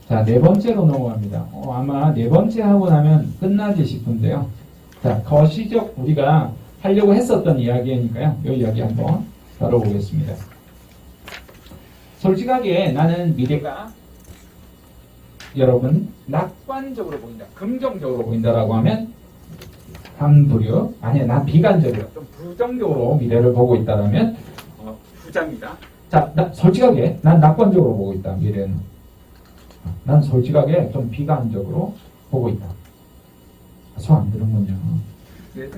자, 네 번째로 넘어갑니다. 아마 네 번째 하고 나면 끝나지 싶은데요. 자, 거시적 우리가 하려고 했었던 이야기니까요. 이 이야기 한번 다뤄보겠습니다. 솔직하게 나는 미래가 여러분 낙관적으로 보인다, 긍정적으로 보인다라고 하면 한 부류, 아니야, 난 비관적으로 좀 부정적으로 미래를 보고 있다라면 부자입니다. 자, 솔직하게 난 낙관적으로 보고 있다. 미래는 난 솔직하게 좀 비관적으로 보고 있다. 손 안 드는군요.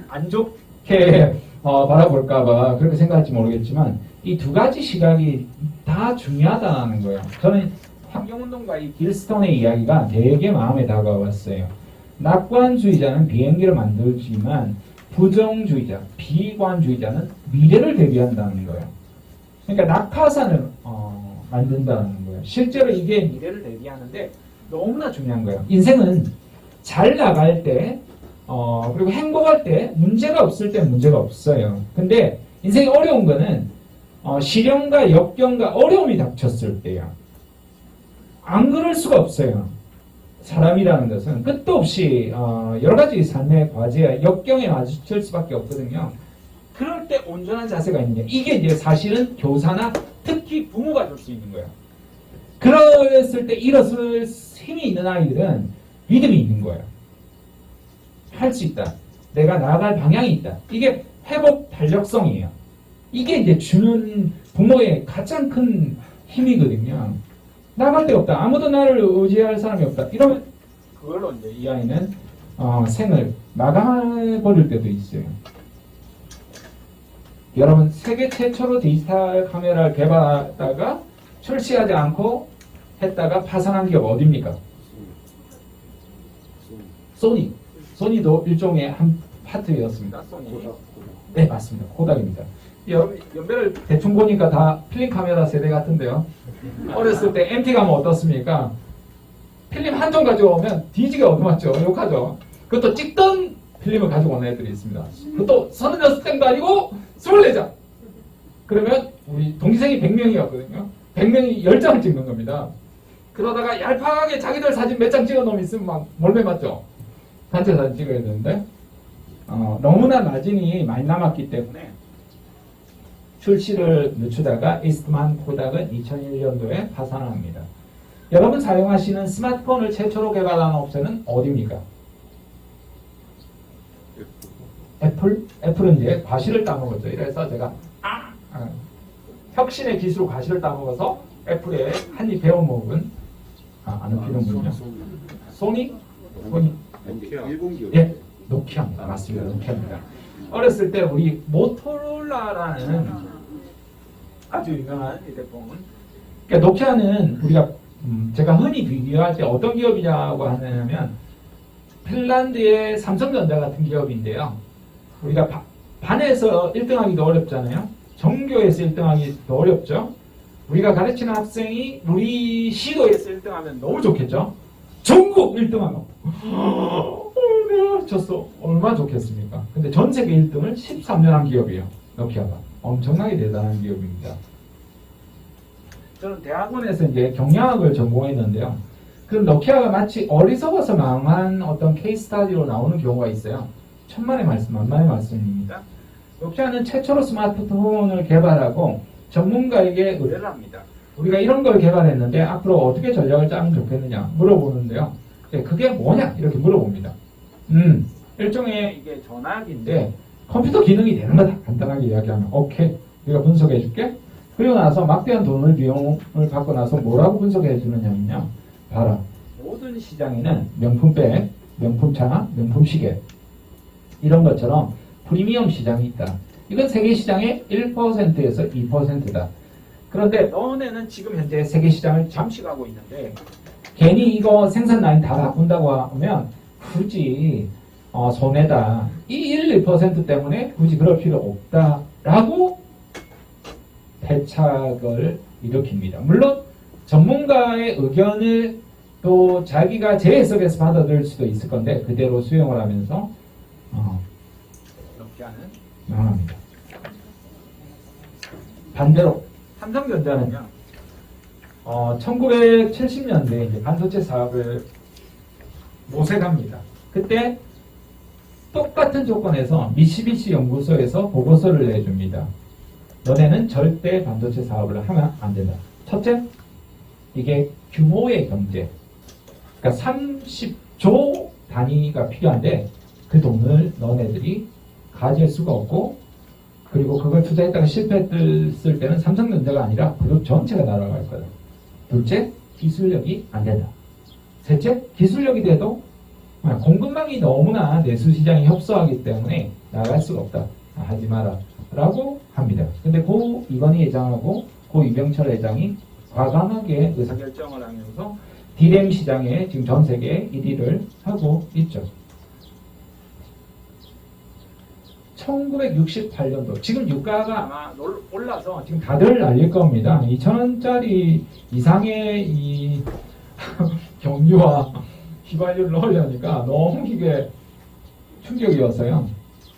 안 좋게 바라볼까봐 그렇게 생각할지 모르겠지만 이 두 가지 시각이 다 중요하다는 거예요. 저는 환경운동가 이 길스톤의 이야기가 되게 마음에 다가왔어요. 낙관주의자는 비행기를 만들지만 부정주의자, 비관주의자는 미래를 대비한다는 거예요. 그러니까 낙하산을 만든다는 거예요. 실제로 이게 미래를 대비하는데 너무나 중요한 거예요. 인생은 잘 나갈 때 그리고 행복할 때 문제가 없을 때 문제가 없어요. 근데 인생이 어려운 거는 시련과 역경과 어려움이 닥쳤을 때야. 안 그럴 수가 없어요. 사람이라는 것은 끝도 없이 여러 가지 삶의 과제와 역경에 마주칠 수밖에 없거든요. 그럴 때 온전한 자세가 있는 게 이게 이제 사실은 교사나 특히 부모가 줄 수 있는 거예요. 그랬을 때 일어설 힘이 있는 아이들은 믿음이 있는 거예요. 할 수 있다. 내가 나아갈 방향이 있다. 이게 회복 탄력성이에요. 이게 이제 주는 부모의 가장 큰 힘이거든요. 나갈 데가 없다. 아무도 나를 의지할 사람이 없다. 이러면 그걸로 이제 이 아이는 생을 마감해버릴 때도 있어요. 여러분, 세계 최초로 디지털 카메라를 개발하다가 출시하지 않고 했다가 파산한 기업 어디입니까? 소니. 소니도 일종의 한 파트였습니다. 소니. 네, 맞습니다. 코닥입니다. 여러분, 연배를 대충 보니까 다 필름 카메라 세대 같은데요. 어렸을 때 MT 가면 어떻습니까? 필름 한 통 가져오면 뒤지게 얻어맞죠. 욕하죠. 그것도 찍던 필름을 가지고 오는 애들이 있습니다. 그것도 36장도 아니고 24장. 그러면 우리 동기생이 100명이었거든요. 100명이 10장을 찍는 겁니다. 그러다가 얄팍하게 자기들 사진 몇 장 찍어놓으면 있으면 막 몰매 맞죠. 단체 사진 찍어야 되는데 너무나 마진이 많이 남았기 때문에 출시를 늦추다가 이스트만 코닥은 2001년도에 파산합니다. 여러분 사용하시는 스마트폰을 최초로 개발한 업체는 어디입니까? 애플? 애플은 이제 과실을 따먹었죠. 이래서 제가 혁신의 기술로 과실을 따먹어서 애플에 한 입 베어먹은 아는 필요군요. 소니? 소니? 일본 기업. 예, 노키아입니다. 맞습니다. 노키아입니다. 어렸을 때 우리 모토로라라는 아주 유명한 휴대폰. 그러니까 노키아는 우리가 제가 흔히 비교할 때 어떤 기업이냐고 하냐면 핀란드의 삼성전자 같은 기업인데요. 우리가 반에서 1등하기도 어렵잖아요. 전교에서 1등하기도 어렵죠. 우리가 가르치는 학생이 우리 시도에서 1등하면 너무 좋겠죠. 전국 1등하면 내가 졌어. 얼마나 좋겠습니까? 근데 전 세계 1등을 13년 한 기업이에요. 노키아가. 엄청나게 대단한 기업입니다. 저는 대학원에서 이제 경영학을 전공했는데요. 그럼 노키아가 마치 어리석어서 망한 어떤 케이스 스타디로 나오는 경우가 있어요. 천만의 말씀, 만만의 말씀입니다. 노키아는 최초로 스마트폰을 개발하고 전문가에게 의뢰를 합니다. 우리가 이런 걸 개발했는데 앞으로 어떻게 전략을 짜면 좋겠느냐 물어보는데요. 그게 뭐냐 이렇게 물어봅니다. 일종의 이게 전화기인데 컴퓨터 기능이 되는 거다. 간단하게 이야기하면 오케이, 우리가 분석해 줄게. 그리고 나서 막대한 돈을 비용을 받고 나서 뭐라고 분석해 주느냐면요. 봐라. 모든 시장에는 명품백, 명품차, 명품시계 이런 것처럼 프리미엄 시장이 있다. 이건 세계 시장의 1%에서 2%다. 그런데 너네는 지금 현재 세계 시장을 잠식하고 있는데 괜히 이거 생산 라인 다 바꾼다고 하면 굳이 손해다. 이 1, 2% 때문에 굳이 그럴 필요 없다라고 패착을 일으킵니다. 물론 전문가의 의견을 또 자기가 재해석해서 받아들일 수도 있을 건데 그대로 수용을 하면서 이렇게 하는 망합니다. 반대로 삼성전자는요. 1970년대에 이제 반도체 사업을 모색합니다. 그때 똑같은 조건에서 미쓰비시 연구소에서 보고서를 내줍니다. 너네는 절대 반도체 사업을 하면 안 된다. 첫째, 이게 규모의 경제. 그러니까 30조 단위가 필요한데 그 돈을 너네들이 가질 수가 없고, 그리고 그걸 투자했다가 실패했을 때는 삼성전자가 아니라 그룹 전체가 날아갈 거다. 둘째, 기술력이 안 된다. 셋째, 기술력이 돼도 공급망이 너무나 내수시장이 협소하기 때문에 나갈 수가 없다. 하지 마라 라고 합니다. 근데 고 이건희 회장하고 고 이병철 회장이 과감하게 의사결정을 하면서 D램 시장에 지금 전 세계 1위를 하고 있죠. 1968년도, 지금 유가가 아마 올라서 지금 다들 알릴 겁니다. 2,000원짜리 이상의 이 경유와 휘발유를 넣으려니까 너무 이게 충격이었어요.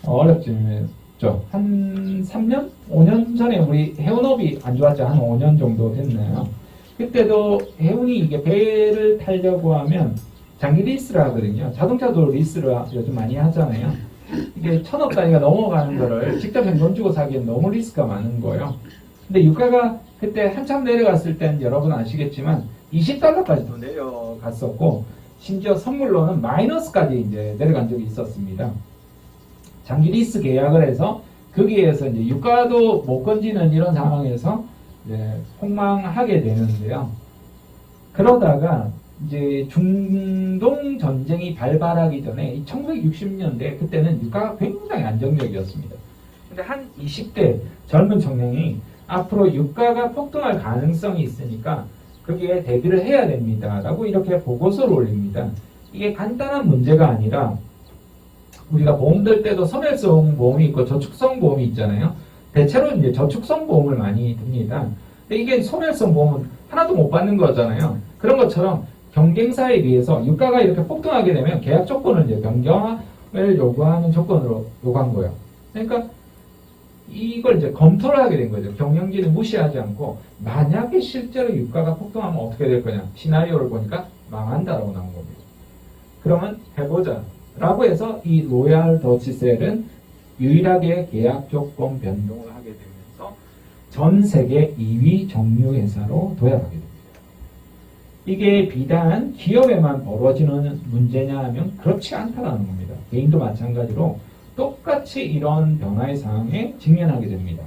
어렵죠. 한 3년? 5년 전에 우리 해운업이 안 좋았죠. 한 5년 정도 됐네요. 그때도 해운이 이게 배를 타려고 하면 장기 리스를 하거든요. 자동차도 리스를 요즘 많이 하잖아요. 이게 1,000억 단위가 넘어가는 거를 직접 돈 주고 사기엔 너무 리스크가 많은 거예요. 근데 유가가 그때 한참 내려갔을 땐 여러분 아시겠지만 20달러까지도 내려갔었고, 심지어 선물로는 마이너스까지 이제 내려간 적이 있었습니다. 장기 리스 계약을 해서 거기에서 이제 유가도 못 건지는 이런 상황에서 이제 폭망하게 되는데요. 그러다가 이제 중동 전쟁이 발발하기 전에 1960년대 그때는 유가가 굉장히 안정적이었습니다. 근데 한 20대 젊은 청년이 앞으로 유가가 폭등할 가능성이 있으니까 거기에 대비를 해야 됩니다 라고 이렇게 보고서를 올립니다. 이게 간단한 문제가 아니라 우리가 보험 들 때도 선회성 보험이 있고 저축성 보험이 있잖아요. 대체로 이제 저축성 보험을 많이 듭니다. 근데 이게 선회성 보험은 하나도 못 받는 거잖아요. 그런 것처럼 경쟁사에 비해서 유가가 이렇게 폭등하게 되면 계약 조건을 이제 변경을 요구하는 조건으로 요구한 거예요. 그러니까 이걸 이제 검토를 하게 된 거죠. 경영진을 무시하지 않고 만약에 실제로 유가가 폭등하면 어떻게 될 거냐. 시나리오를 보니까 망한다라고 나온 겁니다. 그러면 해보자 라고 해서 이 로얄 더치셀은 유일하게 계약 조건 변동을 하게 되면서 전 세계 2위 정유 회사로 도약하게 됩니다. 이게 비단 기업에만 벌어지는 문제냐 하면 그렇지 않다는 겁니다. 개인도 마찬가지로 똑같이 이런 변화의 상황에 직면하게 됩니다.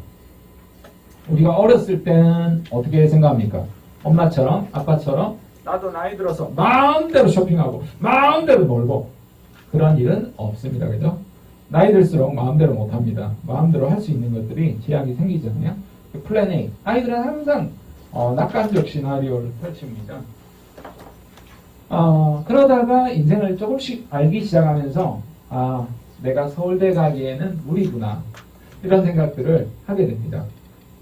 우리가 어렸을 때는 어떻게 생각합니까? 엄마처럼 아빠처럼 나도 나이 들어서 마음대로 쇼핑하고 마음대로 놀고 그런 일은 없습니다. 그죠? 나이 들수록 마음대로 못합니다. 마음대로 할 수 있는 것들이 제약이 생기잖아요. 플랜 A. 아이들은 항상 낙관적 시나리오를 펼칩니다. 그러다가 인생을 조금씩 알기 시작하면서 내가 서울대 가기에는 무리구나 이런 생각들을 하게 됩니다.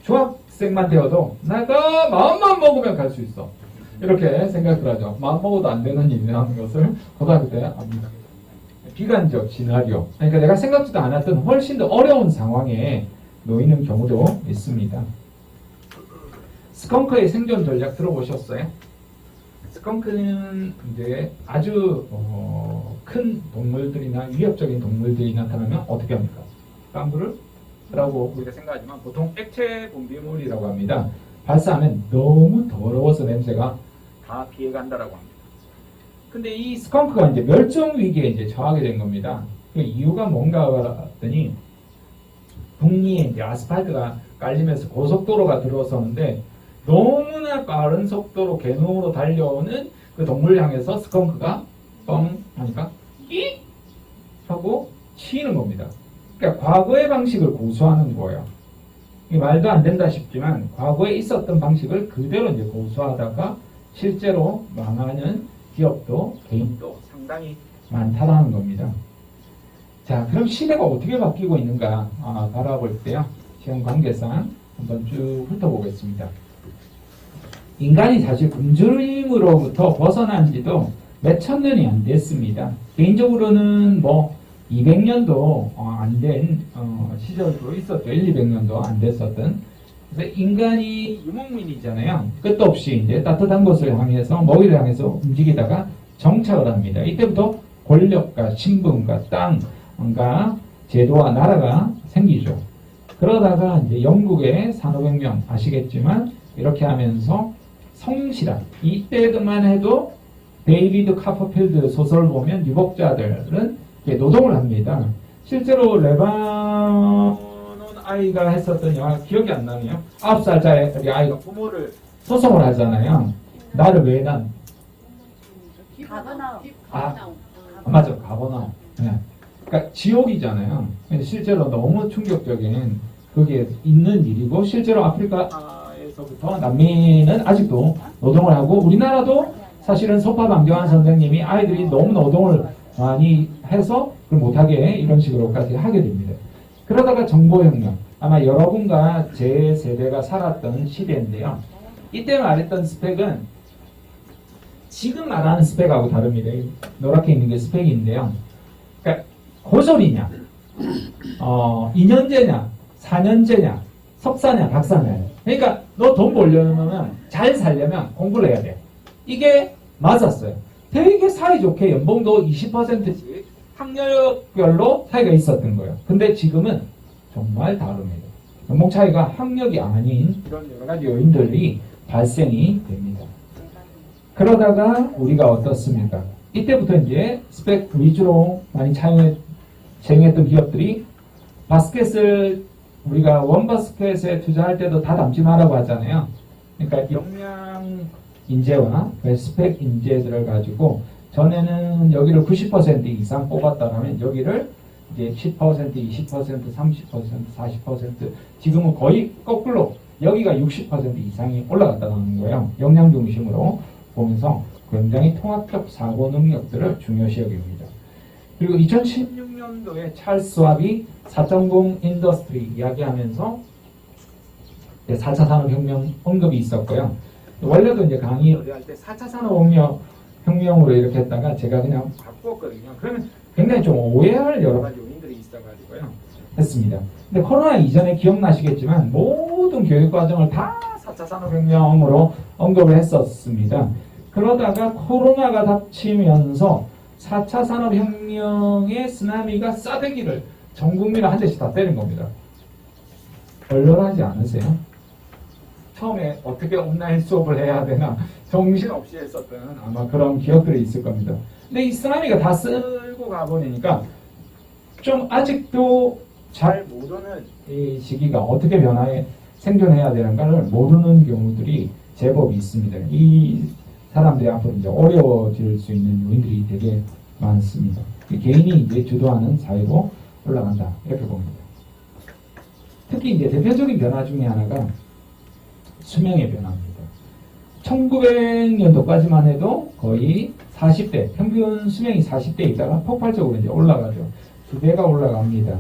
중학생만 되어도 내가 마음만 먹으면 갈 수 있어 이렇게 생각을 하죠. 마음 먹어도 안 되는 일이라는 것을 고등학교 때 압니다. 비관적 시나리오, 그러니까 내가 생각지도 않았던 훨씬 더 어려운 상황에 놓이는 경우도 있습니다. 스컹크의 생존 전략 들어보셨어요? 스컹크는 이제 아주 큰 동물들이나 위협적인 동물들이 나타나면 어떻게 합니까? 깜부를? 라고 우리가 생각하지만 보통 액체 분비물이라고 합니다. 발사하면 너무 더러워서 냄새가 다 피해간다라고 합니다. 근데 이 스컹크가 이제 멸종 위기에 이제 처하게 된 겁니다. 그 이유가 뭔가 봤더니 북리에 이제 아스팔트가 깔리면서 고속도로가 들어서는데 너무나 빠른 속도로 개놈으로 달려오는 그 동물 향해서 스컹크가 뻥 하니까 끼 하고 치이는 겁니다. 그러니까 과거의 방식을 고수하는 거예요. 이게 말도 안 된다 싶지만 과거에 있었던 방식을 그대로 이제 고수하다가 실제로 망하는 기업도 개인도 상당히 많다라는 겁니다. 자, 그럼 시대가 어떻게 바뀌고 있는가 바라볼 때요. 시간 관계상 한번 쭉 훑어보겠습니다. 인간이 사실 굶주림으로부터 벗어난 지도 몇천 년이 안 됐습니다. 개인적으로는 뭐 200년도 안 된 시절도 있었죠. 1, 200년도 안 됐었던. 그래서 인간이 유목민이잖아요. 끝도 없이 이제 따뜻한 곳을 향해서 먹이를 향해서 움직이다가 정착을 합니다. 이때부터 권력과 신분과 땅과 제도와 나라가 생기죠. 그러다가 이제 영국의 산업혁명 아시겠지만 이렇게 하면서 성실한 이때만 해도 데이비드 카퍼필드 소설을 보면 유복자들은 노동을 합니다. 실제로 레바논 아이가 했었던 영화 기억이 안 나네요. 9살짜리 아이가 부모를 소송을 하잖아요. 나를 왜 난? 맞아, 가버나움. 네. 그러니까 지옥이잖아요. 실제로 너무 충격적인 그게 있는 일이고 실제로 아프리카에서부터 난민은 아직도 노동을 하고 우리나라도 사실은 소파 방정환 선생님이 아이들이 너무 노동을 많이 해서 그걸 못하게 이런 식으로까지 하게 됩니다. 그러다가 정보혁명 아마 여러분과 제 세대가 살았던 시대인데요. 이때 말했던 스펙은 지금 말하는 스펙하고 다릅니다. 노랗게 있는 게 스펙인데요. 그러니까 고졸이냐 2년제냐 4년제냐 석사냐 박사냐 그러니까 너 돈 벌려면 잘 살려면 공부를 해야 돼. 이게 맞았어요. 되게 사이좋게 연봉도 20%씩 학력별로 차이가 있었던 거예요. 근데 지금은 정말 다릅니다. 연봉 차이가 학력이 아닌 이런 여러 가지 요인들이 발생이 됩니다. 그러다가 우리가 어떻습니까? 이때부터 이제 스펙 위주로 많이 채용했던 기업들이 바스켓을 우리가 원바스켓에 투자할 때도 다 담지 마라고 하잖아요. 그러니까 역량 인재와 스펙 인재들을 가지고 전에는 여기를 90% 이상 뽑았다면 여기를 이제 10%, 20%, 30%, 40% 지금은 거의 거꾸로 여기가 60% 이상이 올라갔다는 거예요. 역량 중심으로 보면서 굉장히 통합적 사고 능력들을 중요시 여깁니다. 그리고 2016년도에 찰스 왑이 4.0 인더스트리 이야기하면서 4차 산업혁명 언급이 있었고요. 원래도 이제 강의 할 때 4차 산업혁명으로 이렇게 했다가 제가 그냥 바꾸었거든요. 그러면 굉장히 좀 오해할 여러 가지 요인들이 있어가지고요. 했습니다. 근데 코로나 이전에 기억나시겠지만 모든 교육과정을 다 4차 산업혁명으로 언급을 했었습니다. 그러다가 코로나가 닥치면서 4차 산업혁명의 쓰나미가 싸대기를 전 국민을 한 대씩 다 때린 겁니다. 얼얼하지 않으세요? 처음에 어떻게 온라인 수업을 해야 되나 정신없이 했었던 아마 그런 기억들이 있을 겁니다. 근데 이 쓰나미가 다 쓸고 가버리니까 좀 아직도 잘 모르는 이 시기가 어떻게 변화에 생존해야 되는가를 모르는 경우들이 제법 있습니다. 이 사람들이 앞으로 이제 어려워질 수 있는 요인들이 되게 많습니다. 개인이 이제 주도하는 사회로 올라간다 이렇게 봅니다. 특히 이제 대표적인 변화 중에 하나가 수명의 변화입니다. 1900년도까지만 해도 거의 40대 평균 수명이 40대 있다가 폭발적으로 이제 올라가죠. 2배가 올라갑니다.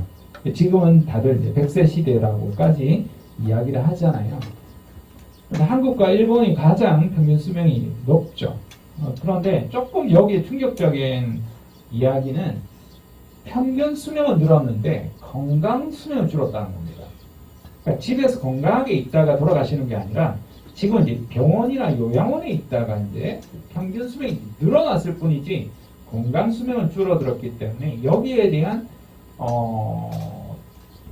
지금은 다들 이제 100세 시대라고까지 이야기를 하잖아요. 한국과 일본이 가장 평균 수명이 높죠. 그런데 조금 여기에 충격적인 이야기는 평균 수명은 늘었는데 건강 수명은 줄었다는 겁니다. 그러니까 집에서 건강하게 있다가 돌아가시는 게 아니라 지금 이제 병원이나 요양원에 있다가 이제 평균 수명이 늘어났을 뿐이지 건강 수명은 줄어들었기 때문에 여기에 대한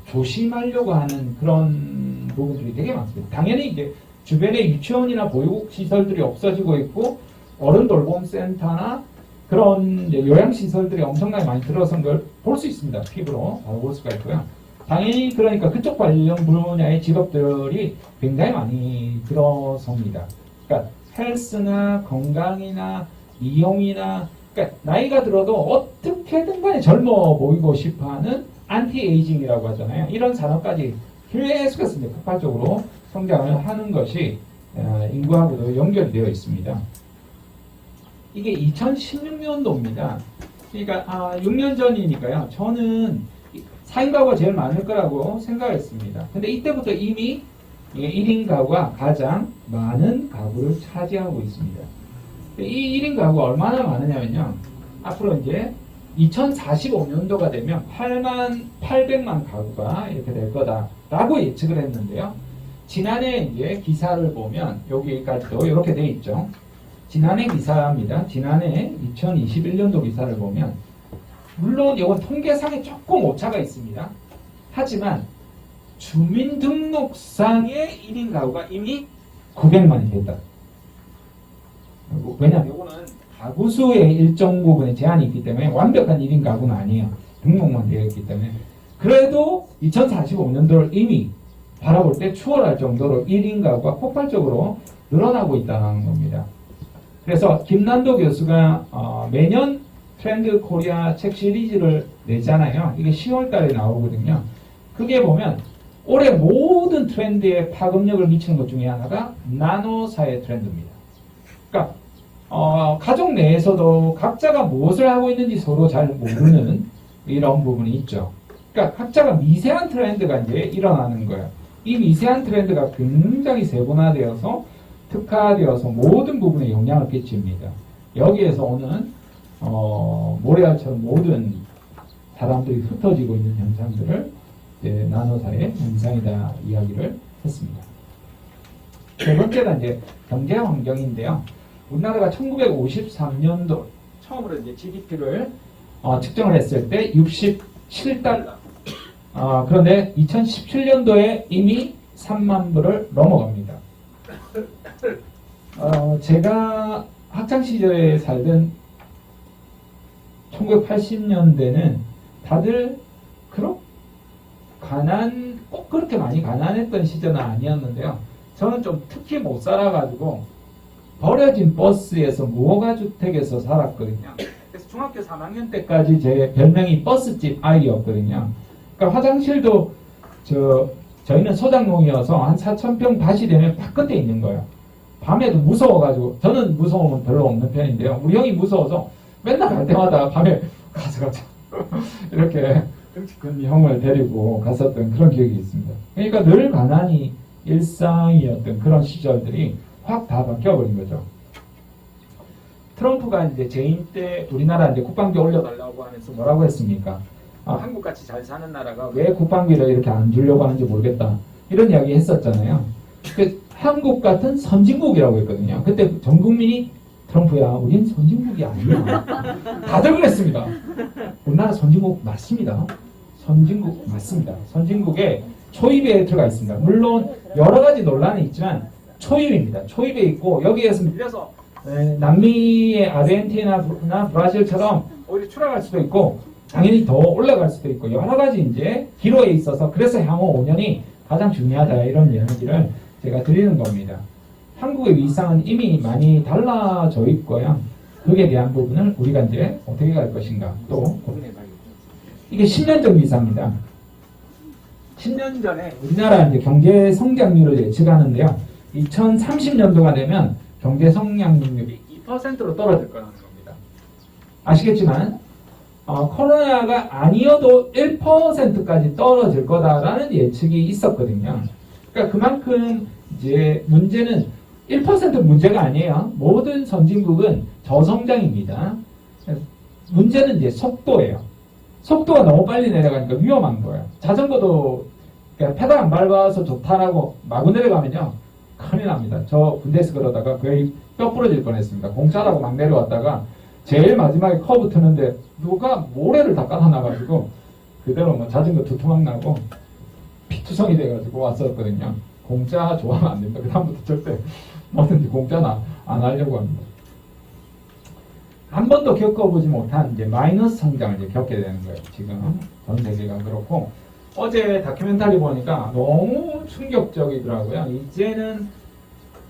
조심하려고 하는 그런 부분들이 되게 많습니다. 당연히 이제 주변에 유치원이나 보육 시설들이 없어지고 있고 어른 돌봄 센터나 그런 이제 요양 시설들이 엄청나게 많이 들어선 걸 볼 수 있습니다. 피부로 바로 볼 수가 있고요. 당연히 그러니까 그쪽 관련 분야의 직업들이 굉장히 많이 들어섭니다. 그러니까 헬스나 건강이나 미용이나 그러니까 나이가 들어도 어떻게든 간에 젊어 보이고 싶어하는 안티에이징이라고 하잖아요. 이런 산업까지 계속해서 이제 폭발적으로 성장을 하는 것이 인구하고도 연결이 되어 있습니다. 이게 2016년도입니다. 그러니까 6년 전이니까요. 저는 4인 가구가 제일 많을 거라고 생각했습니다. 근데 이때부터 이미 1인 가구가 가장 많은 가구를 차지하고 있습니다. 이 1인 가구가 얼마나 많으냐면요. 앞으로 이제 2045년도가 되면 800만 가구가 이렇게 될 거다라고 예측을 했는데요. 지난해 이제 기사를 보면 여기까지도 이렇게 돼 있죠. 지난해 기사입니다. 지난해 2021년도 기사를 보면 물론 이건 통계상에 조금 오차가 있습니다. 하지만 주민등록상의 1인 가구가 이미 900만이 됐다. 왜냐하면 이거는 가구 수의 일정 부분에 제한이 있기 때문에 완벽한 1인 가구는 아니에요. 등록만 되어 있기 때문에. 그래도 2045년도를 이미 바라볼 때 추월할 정도로 1인 가구가 폭발적으로 늘어나고 있다는 겁니다. 그래서 김난도 교수가 매년 트렌드 코리아 책 시리즈를 내잖아요. 이게 10월 달에 나오거든요. 그게 보면 올해 모든 트렌드에 파급력을 미치는 것 중에 하나가 나노 사회 트렌드입니다. 그러니까 가족 내에서도 각자가 무엇을 하고 있는지 서로 잘 모르는 이런 부분이 있죠. 그러니까 각자가 미세한 트렌드가 이제 일어나는 거예요. 이 미세한 트렌드가 굉장히 세분화되어서 특화되어서 모든 부분에 영향을 끼칩니다. 여기에서 오는 모래알처럼 모든 사람들이 흩어지고 있는 현상들을 나노사의 현상이다 이야기를 했습니다. 세 번째가 이제 경제 환경인데요. 우리나라가 1953년도 처음으로 이제 GDP를 측정을 했을 때 67달러. 그런데 2017년도에 이미 3만 불을 넘어갑니다. 제가 학창 시절에 살던 1980년대는 다들 꼭 그렇게 많이 가난했던 시절은 아니었는데요. 저는 좀 특히 못 살아가지고 버려진 버스에서 무허가주택에서 살았거든요. 그래서 중학교 3학년 때까지 제 별명이 버스집 아이였거든요. 그러니까 화장실도 저희는 소장농이어서 한 4,000평 밭이 되면 바깥에 있는 거예요. 밤에도 무서워가지고 저는 무서움은 별로 없는 편인데요. 우리 형이 무서워서 맨날 갈 때마다 밤에 가서 이렇게 큰 형을 데리고 갔었던 그런 기억이 있습니다. 그러니까 늘 가난이 일상이었던 그런 시절들이 확 다 바뀌어버린 거죠. 트럼프가 이제 재임 때 우리나라 이제 국방비 올려달라고 하면서 뭐라고 했습니까? 한국같이 잘 사는 나라가 왜 국방비를 이렇게 안 주려고 하는지 모르겠다. 이런 이야기 했었잖아요. 한국 같은 선진국이라고 했거든요. 그때 전 국민이 트럼프야, 우린 선진국이 아니야. 다들 그랬습니다. 우리나라 선진국 맞습니다. 선진국 맞습니다. 선진국에 초입에 들어가 있습니다. 물론 여러 가지 논란이 있지만 초입입니다. 초입에 있고 여기에서 밀려서 남미의 아르헨티나나 브라질처럼 오히려 추락할 수도 있고 당연히 더 올라갈 수도 있고 여러 가지 이제 기로에 있어서 그래서 향후 5년이 가장 중요하다 이런 이야기를 제가 드리는 겁니다. 한국의 위상은 이미 많이 달라져 있고요. 그에 대한 부분을 우리가 이제 어떻게 갈 것인가 또 고민해봐야겠죠. 이게 10년 전 위상입니다. 10년 전에 우리나라 이제 경제 성장률을 예측하는데요. 2030년도가 되면 경제 성장률이 2%로 떨어질 거라는 겁니다. 아시겠지만 코로나가 아니어도 1%까지 떨어질 거다라는 예측이 있었거든요. 그러니까 그만큼 이제 문제는 1% 문제가 아니에요. 모든 선진국은 저성장입니다. 문제는 이제 속도예요. 속도가 너무 빨리 내려가니까 위험한 거예요. 자전거도 페달 안 밟아서 좋다라고 마구 내려가면요. 큰일 납니다. 저 군대에서 그러다가 거의 뼈 부러질 뻔했습니다. 공짜라고 막 내려왔다가 제일 마지막에 커브 트는데 누가 모래를 다 깔아놔가지고 그대로 뭐 자전거 두투막 나고 피투성이 돼가지고 왔었거든요. 공짜 좋아하면 안 됩니다. 그다음부터 절대 뭐든지 공짜는 안 하려고 합니다. 한 번도 겪어보지 못한 이제 마이너스 성장을 이제 겪게 되는 거예요. 지금 전 세계가 그렇고 어제 다큐멘터리 보니까 너무 충격적이더라고요. 이제는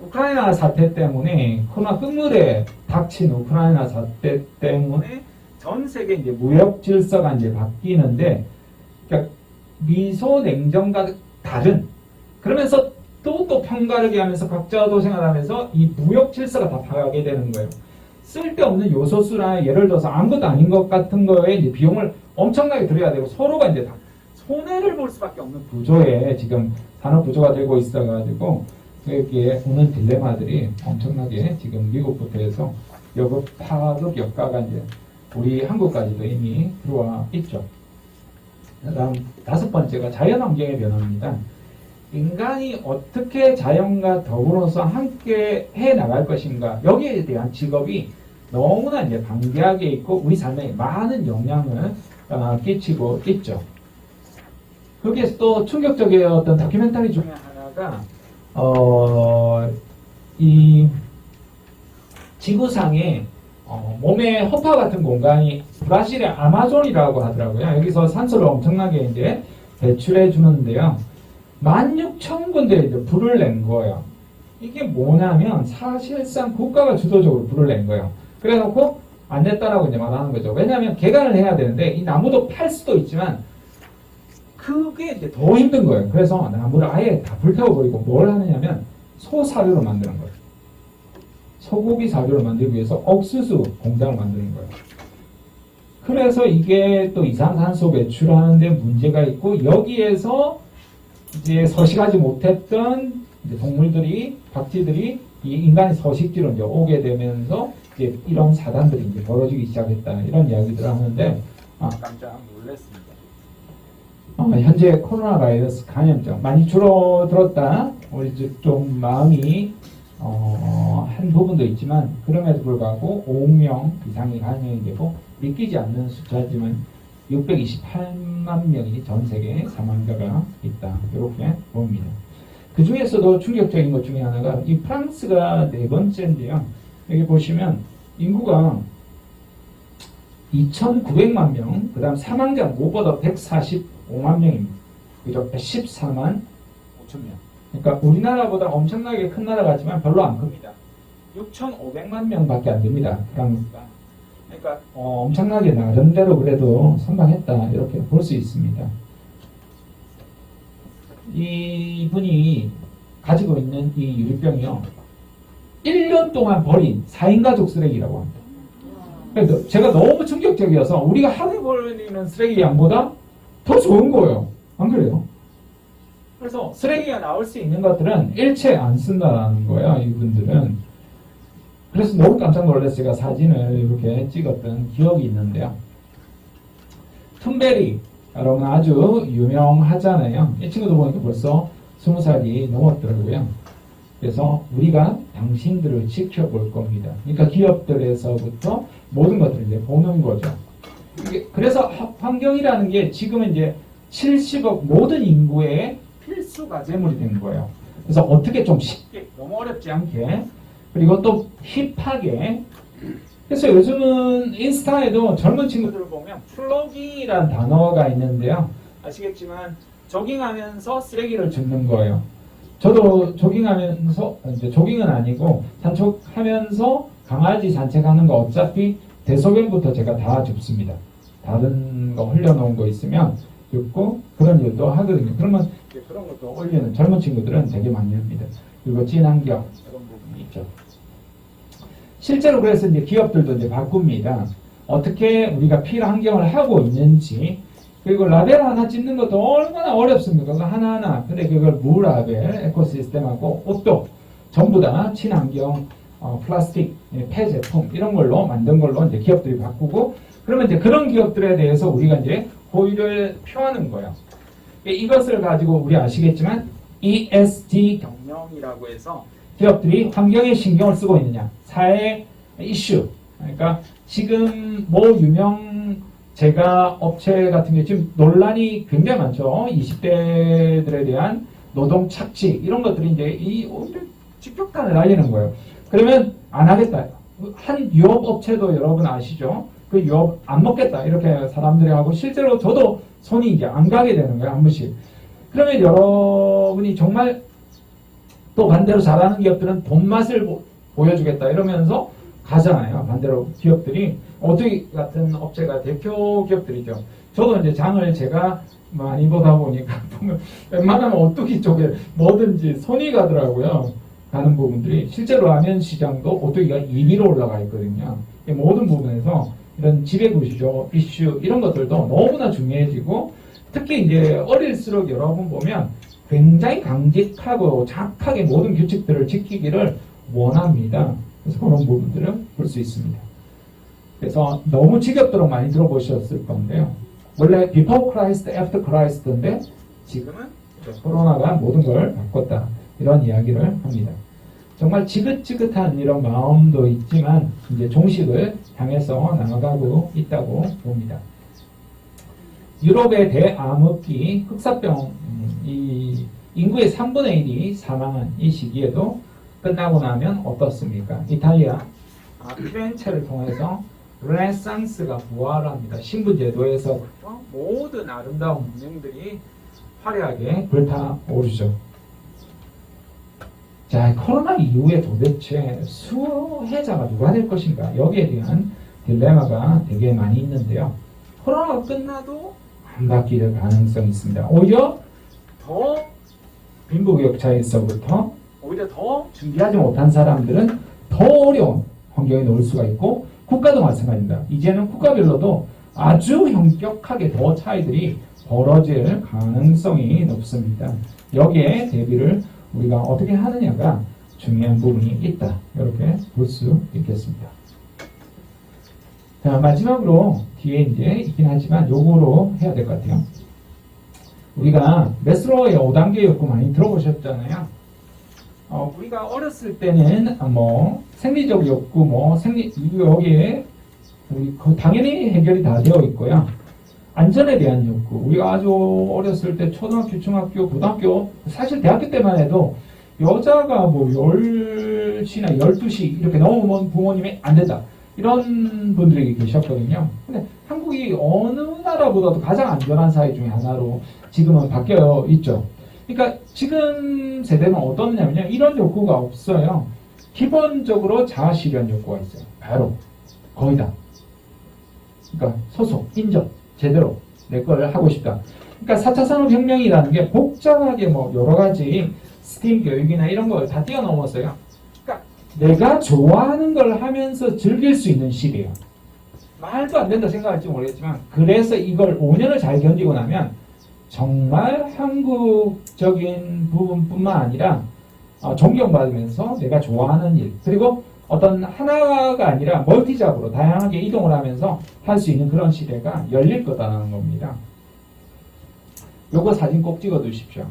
우크라이나 사태 때문에 코로나 끝물에 닥친 우크라이나 사태 때문에 전 세계 이제 무역 질서가 이제 바뀌는데 그러니까 미소 냉전과 다른 그러면서 또 편가르기 하면서 각자 도생활하면서 이 무역 질서가 다 파괴되는 거예요. 쓸데없는 요소수나 예를 들어서 아무것도 아닌 것 같은 거에 이제 비용을 엄청나게 들여야 되고 서로가 이제 다 손해를 볼 수밖에 없는 구조에 지금 산업 구조가 되고 있어가지고 여기에 오는 딜레마들이 엄청나게 지금 미국부터 해서 여급 파급 역가가 이제 우리 한국까지도 이미 들어와 있죠. 그다음 5번째가 자연환경의 변화입니다. 인간이 어떻게 자연과 더불어서 함께 해 나갈 것인가, 여기에 대한 직업이 너무나 이제 방대하게 있고 우리 삶에 많은 영향을 끼치고 있죠. 거기에서 또 충격적이었던 다큐멘터리 중에 하나가 이 지구상에 몸의 허파 같은 공간이 브라질의 아마존이라고 하더라고요. 여기서 산소를 엄청나게 이제 배출해 주는데요. 16,000군데 이제 불을 낸 거예요. 이게 뭐냐면 사실상 국가가 주도적으로 불을 낸 거예요. 그래 놓고 안 냈다라고 이제 말하는 거죠. 왜냐하면 개간을 해야 되는데 이 나무도 팔 수도 있지만 그게 이제 더 힘든 거예요. 그래서 나무를 아예 다 불태워버리고 뭘 하느냐면 소사료로 만드는 거예요. 소고기 사료를 만들기 위해서 옥수수 공장을 만드는 거예요. 그래서 이게 또 이산화탄소 배출하는데 문제가 있고, 여기에서 이제 서식하지 못했던 이제 동물들이, 박쥐들이 이 인간의 서식지로 이제 오게 되면서 이제 이런 사단들이 이제 벌어지기 시작했다, 이런 이야기들을 하는데, 깜짝 놀랐습니다. 현재 코로나 바이러스 감염증 많이 줄어들었다. 우리 좀 마음이 한 부분도 있지만, 그럼에도 불구하고 5억 명 이상이 감염이 되고 믿기지 않는 숫자지만 628만 명이 전 세계에 사망자가 있다, 이렇게 봅니다. 그 중에서도 충격적인 것 중에 하나가 이 프랑스가 네 번째인데요. 여기 보시면 인구가 2,900만 명, 그 다음 사망자 무엇보다 145만 명입니다. 그죠? 114만 5천 명. 그러니까 우리나라보다 엄청나게 큰 나라 같지만 별로 안 큽니다. 6,500만 명밖에 안 됩니다, 프랑스가. 그러니까 엄청나게 나름대로 그래도 선방했다, 이렇게 볼 수 있습니다. 이분이 가지고 있는 이 유리병이요, 1년 동안 버린 4인 가족 쓰레기라고 합니다. 그래서 제가 너무 충격적이어서, 우리가 하루 버리는 쓰레기 양보다 더 좋은 거예요. 안 그래요? 그래서 쓰레기가 나올 수 있는 것들은 일체 안 쓴다는 거예요, 이분들은. 그래서 너무 깜짝 놀라서 제가 사진을 이렇게 찍었던 기억이 있는데요. 툰베리, 여러분 아주 유명하잖아요. 이 친구도 보니까 벌써 20살이 넘었더라고요. 그래서 우리가 당신들을 지켜볼 겁니다. 그러니까 기업들에서부터 모든 것들을 이제 보는 거죠. 그래서 환경이라는 게 지금은 이제 70억 모든 인구의 필수 과제물이 된 거예요. 그래서 어떻게 좀 쉽게, 너무 어렵지 않게, 그리고 또 힙하게. 그래서 요즘은 인스타에도 젊은 친구들을 보면 플로깅이라는 단어가 있는데요. 아시겠지만 조깅하면서 쓰레기를 줍는 거예요. 저도 조깅하면서, 이제 조깅은 아니고 산책하면서 강아지 산책하는 거 어차피 대소변부터 제가 다 줍습니다. 다른 거 흘려놓은 거 있으면 줍고 그런 일도 하거든요. 그러면 그런 것도 올리는 젊은 친구들은 되게 많이 합니다. 그리고 친환경 이런 부분이 있죠. 실제로 그래서 이제 기업들도 이제 바꿉니다. 어떻게 우리가 필환경을 하고 있는지. 그리고 라벨 하나 찍는 것도 얼마나 어렵습니까? 그거 하나하나. 근데 그걸 무라벨 에코시스템하고 옷도 전부 다 친환경 플라스틱, 폐제품 이런 걸로 만든 걸로 이제 기업들이 바꾸고, 그러면 이제 그런 기업들에 대해서 우리가 이제 호의를 표하는 거예요. 이것을 가지고 우리 아시겠지만 ESG 경영이라고 해서 기업들이 환경에 신경을 쓰고 있느냐, 사회 이슈. 그러니까 지금 제가 업체 같은 게 지금 논란이 굉장히 많죠. 20대들에 대한 노동 착취 이런 것들이 이제 오히려 직격탄을 날리는 거예요. 그러면 안 하겠다. 한 유업 업체도 여러분 아시죠? 그 유업 안 먹겠다 이렇게 사람들이 하고, 실제로 저도 손이 이제 안 가게 되는 거예요, 한 번씩. 그러면 여러분이 정말 또 반대로 잘하는 기업들은 돈맛을 보여주겠다 이러면서 가잖아요. 반대로 기업들이. 오토기 같은 업체가 대표 기업들이죠. 저도 이제 장을 제가 많이 보다 보니까 보면 웬만하면 오토기 쪽에 뭐든지 손이 가더라고요. 가는 부분들이. 실제로 라면 시장도 오토기가 2위로 올라가 있거든요. 모든 부분에서 이런 지배구조 이슈 이런 것들도 너무나 중요해지고, 특히 이제 어릴수록 여러분 보면 굉장히 강직하고 착하게 모든 규칙들을 지키기를 원합니다. 그래서 그런 부분들을 볼 수 있습니다. 그래서 너무 지겹도록 많이 들어보셨을 건데요. 원래 before Christ, after Christ인데 지금은 코로나가 모든 걸 바꿨다. 이런 이야기를 합니다. 정말 지긋지긋한 이런 마음도 있지만 이제 종식을 향해서 나아가고 있다고 봅니다. 유럽의 대암흑기 흑사병 이 인구의 3분의 1이 사망한 이 시기에도 끝나고 나면 어떻습니까? 이탈리아 피렌체를 통해서 르네상스가 부활합니다. 신분제도에서부터 모든 아름다운 문명들이 화려하게 불타오르죠. 자, 코로나 이후에 도대체 수혜자가 누가 될 것인가? 여기에 대한 딜레마가 되게 많이 있는데요. 코로나가 끝나도 안 바뀔 가능성이 있습니다. 오히려 더 빈부격차에서부터 오히려 더 준비하지 못한 사람들은 더 어려운 환경에 놓을 수가 있고 국가도 마찬가지입니다. 이제는 국가별로도 아주 현격하게 더 차이들이 벌어질 가능성이 높습니다. 여기에 대비를 우리가 어떻게 하느냐가 중요한 부분이 있다. 이렇게 볼 수 있겠습니다. 자, 마지막으로 뒤에 이제 있긴 하지만 요거로 해야 될 것 같아요. 우리가 매슬로우의 5단계 욕구 많이 들어보셨잖아요. 우리가 어렸을 때는 생리적 욕구 여기에 우리 당연히 해결이 다 되어 있고요. 안전에 대한 욕구, 우리가 아주 어렸을 때 초등학교, 중학교, 고등학교, 사실 대학교 때만 해도 여자가 10시나 12시 이렇게 넘으면 부모님이 안 된다. 이런 분들이 계셨거든요. 근데 한국이 어느 나라보다도 가장 안전한 사회 중에 하나로 지금은 바뀌어 있죠. 그러니까 지금 세대는 어떻냐면요. 이런 욕구가 없어요. 기본적으로 자아실현 욕구가 있어요. 바로 거의 다. 그러니까 소속, 인정, 제대로 내 걸 하고 싶다. 그러니까 4차 산업혁명이라는 게 복잡하게 여러 가지 스팀 교육이나 이런 걸 다 뛰어넘었어요. 그러니까 내가 좋아하는 걸 하면서 즐길 수 있는 시대예요. 말도 안 된다 생각할지 모르겠지만 그래서 이걸 5년을 잘 견디고 나면 정말 한국적인 부분뿐만 아니라 존경받으면서 내가 좋아하는 일 그리고 어떤 하나가 아니라 멀티잡으로 다양하게 이동을 하면서 할 수 있는 그런 시대가 열릴 거다라는 겁니다. 요거 사진 꼭 찍어 두십시오.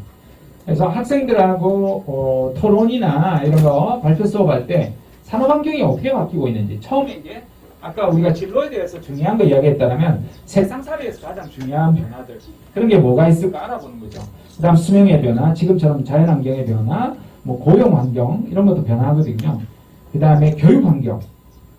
그래서 학생들하고 토론이나 이런 거 발표 수업할 때 산업 환경이 어떻게 바뀌고 있는지 처음에 이제 아까 우리가 진로에 대해서 중요한 거 이야기했다면 세상살이에서 가장 중요한 변화들 그런 게 뭐가 있을까 알아보는 거죠. 그 다음 수명의 변화, 지금처럼 자연환경의 변화, 고용환경 이런 것도 변화하거든요. 그 다음에 교육환경,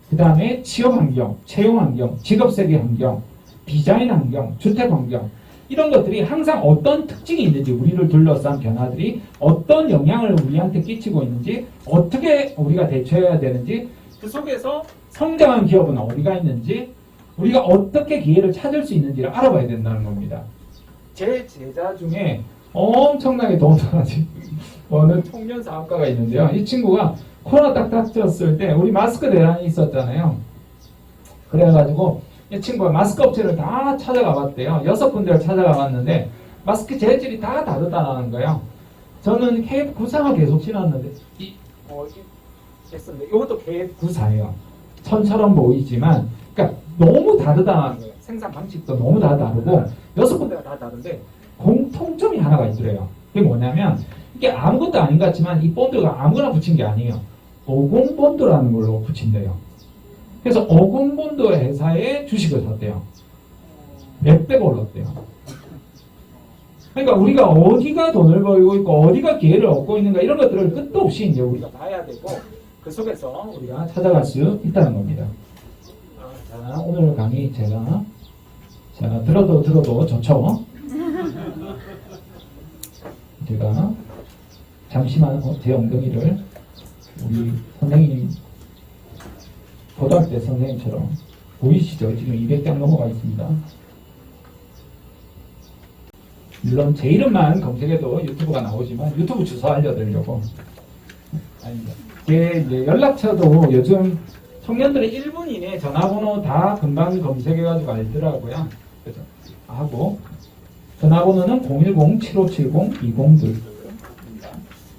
그 다음에 취업환경, 채용환경, 직업세계 환경, 디자인 환경, 주택환경 이런 것들이 항상 어떤 특징이 있는지 우리를 둘러싼 변화들이 어떤 영향을 우리한테 끼치고 있는지 어떻게 우리가 대처해야 되는지 그 속에서 성장한 기업은 어디가 있는지 우리가 어떻게 기회를 찾을 수 있는지를 알아봐야 된다는 겁니다. 제 제자 중에 엄청나게 돈들어진 어느 청년 사업가가 있는데요. 이 친구가 코로나 딱 닥쳤을 때 우리 마스크 대란이 있었잖아요. 그래가지고 이 친구가 마스크 업체를 다 찾아가 봤대요. 6군데를 찾아가 봤는데 마스크 재질이 다 다르다는 거예요. 저는 KF94가 계속 신었는데 이것도 KF94예요. 천처럼 보이지만 그러니까 너무 다르다는 거예요. 생산 방식도 너무 다 다르고 6군데가 다 다른데 공통점이 하나가 있더래요. 그게 뭐냐면 이게 아무것도 아닌 것 같지만 이 본드가 아무거나 붙인 게 아니에요. 오공본드라는 걸로 붙인대요. 그래서 오공본드 회사에 주식을 샀대요. 몇 배 올랐대요. 그러니까 우리가 어디가 돈을 벌고 있고 어디가 기회를 얻고 있는가 이런 것들을 끝도 없이 이제 우리가 봐야 되고 그 속에서 우리가 찾아갈 수 있다는 겁니다. 자, 오늘 강의 제가 들어도 좋죠. 제가 잠시만 제 엉덩이를 우리 선생님 고등학교 때 선생님처럼 보이시죠? 지금 200장 넘어가 있습니다. 물론 제 이름만 검색해도 유튜브가 나오지만 유튜브 주소 알려드리려고 아닙니다. 제 연락처도 요즘 청년들이 1분 이내에 전화번호 다 금방 검색해가지고 알더라고요. 그래서 하고 전화번호는 010-7570-2022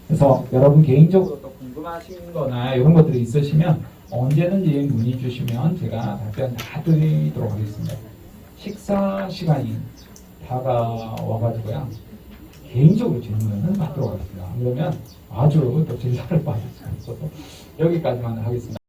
그래서 여러분 개인적으로 또 궁금하신 거나 이런 것들이 있으시면 언제든지 문의 주시면 제가 답변 다 드리도록 하겠습니다. 식사 시간이 다가와가지고요. 개인적으로 질문을 받도록 하겠습니다. 그러면 아주 또 진사를 빠졌어요. 여기까지만 하겠습니다.